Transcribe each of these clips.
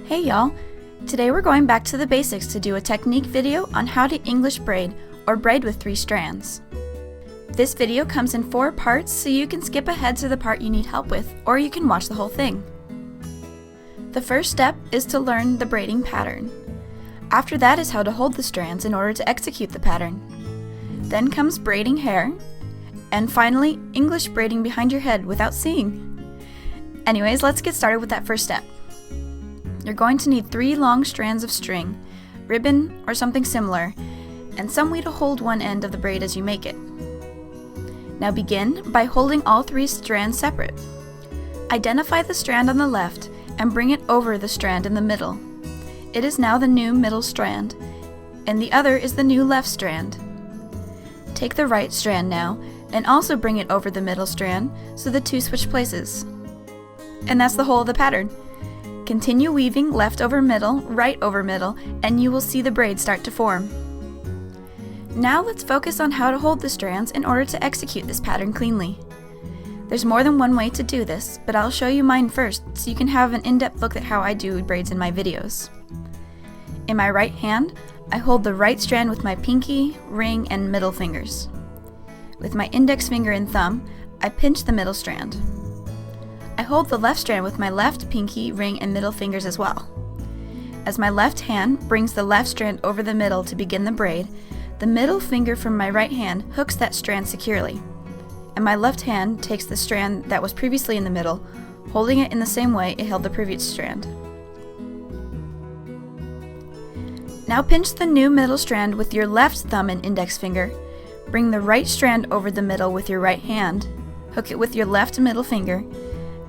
Hey y'all! Today we're going back to the basics to do a technique video on how to English braid, or braid with 3 strands. This video comes in 4 parts, so you can skip ahead to the part you need help with, or you can watch the whole thing. The first step is to learn the braiding pattern. After that is how to hold the strands in order to execute the pattern. Then comes braiding hair, and finally, English braiding behind your head without seeing. Anyways, let's get started with that first step. You're going to need 3 long strands of string, ribbon, or something similar, and some way to hold one end of the braid as you make it. Now begin by holding all 3 strands separate. Identify the strand on the left and bring it over the strand in the middle. It is now the new middle strand, and the other is the new left strand. Take the right strand now, and also bring it over the middle strand so the 2 switch places. And that's the whole of the pattern. Continue weaving left over middle, right over middle, and you will see the braid start to form. Now let's focus on how to hold the strands in order to execute this pattern cleanly. There's more than one way to do this, but I'll show you mine first so you can have an in-depth look at how I do braids in my videos. In my right hand, I hold the right strand with my pinky, ring, and middle fingers. With my index finger and thumb, I pinch the middle strand. I hold the left strand with my left pinky, ring, and middle fingers as well. As my left hand brings the left strand over the middle to begin the braid, the middle finger from my right hand hooks that strand securely, and my left hand takes the strand that was previously in the middle, holding it in the same way it held the previous strand. Now pinch the new middle strand with your left thumb and index finger, bring the right strand over the middle with your right hand, hook it with your left middle finger,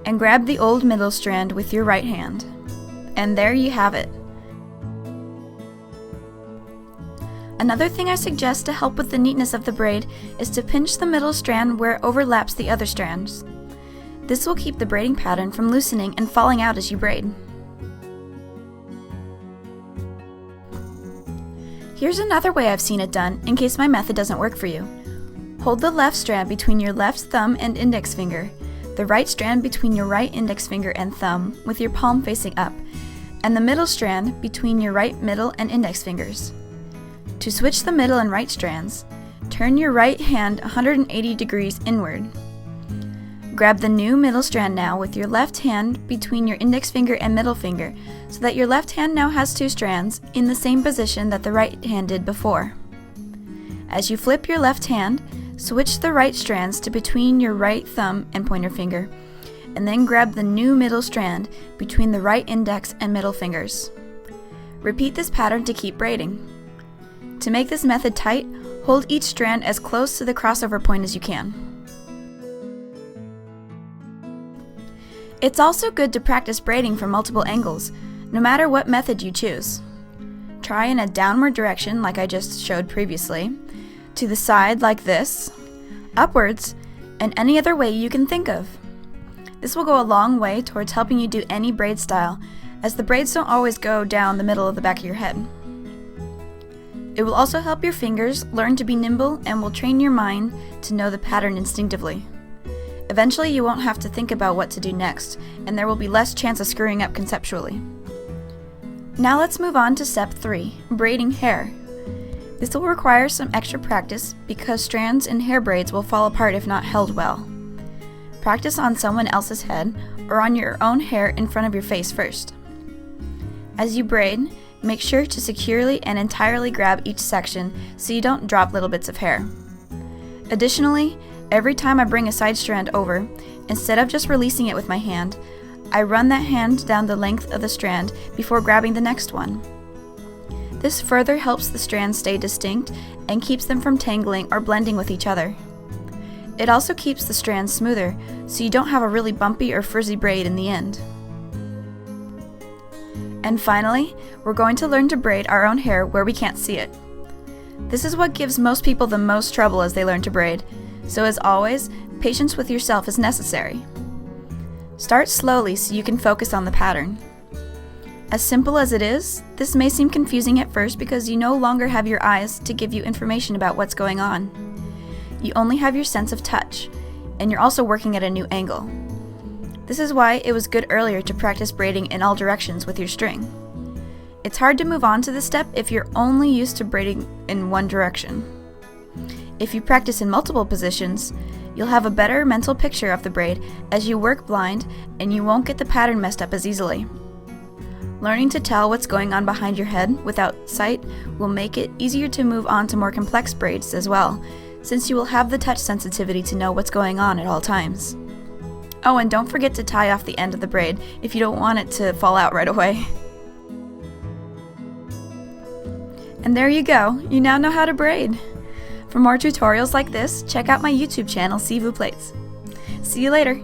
and grab the old middle strand with your right hand. And there you have it. Another thing I suggest to help with the neatness of the braid is to pinch the middle strand where it overlaps the other strands. This will keep the braiding pattern from loosening and falling out as you braid. Here's another way I've seen it done in case my method doesn't work for you. Hold the left strand between your left thumb and index finger, the right strand between your right index finger and thumb with your palm facing up, and the middle strand between your right middle and index fingers. To switch the middle and right strands, turn your right hand 180 degrees inward. Grab the new middle strand now with your left hand between your index finger and middle finger so that your left hand now has 2 strands in the same position that the right hand did before. As you flip your left hand, switch the right strands to between your right thumb and pointer finger, and then grab the new middle strand between the right index and middle fingers. Repeat this pattern to keep braiding. To make this method tight, hold each strand as close to the crossover point as you can. It's also good to practice braiding from multiple angles, no matter what method you choose. Try in a downward direction like I just showed previously, to the side like this, upwards, and any other way you can think of. This will go a long way towards helping you do any braid style, as the braids don't always go down the middle of the back of your head. It will also help your fingers learn to be nimble and will train your mind to know the pattern instinctively. Eventually you won't have to think about what to do next, and there will be less chance of screwing up conceptually. Now let's move on to step 3, braiding hair. This will require some extra practice because strands in hair braids will fall apart if not held well. Practice on someone else's head or on your own hair in front of your face first. As you braid, make sure to securely and entirely grab each section so you don't drop little bits of hair. Additionally, every time I bring a side strand over, instead of just releasing it with my hand, I run that hand down the length of the strand before grabbing the next one. This further helps the strands stay distinct and keeps them from tangling or blending with each other. It also keeps the strands smoother, so you don't have a really bumpy or frizzy braid in the end. And finally, we're going to learn to braid our own hair where we can't see it. This is what gives most people the most trouble as they learn to braid, so as always, patience with yourself is necessary. Start slowly so you can focus on the pattern. As simple as it is, this may seem confusing at first because you no longer have your eyes to give you information about what's going on. You only have your sense of touch, and you're also working at a new angle. This is why it was good earlier to practice braiding in all directions with your string. It's hard to move on to this step if you're only used to braiding in one direction. If you practice in multiple positions, you'll have a better mental picture of the braid as you work blind, and you won't get the pattern messed up as easily. Learning to tell what's going on behind your head without sight will make it easier to move on to more complex braids as well, since you will have the touch sensitivity to know what's going on at all times. Oh, and don't forget to tie off the end of the braid if you don't want it to fall out right away. And there you go, you now know how to braid. For more tutorials like this, check out my YouTube channel, Si Vous Plaits. See you later!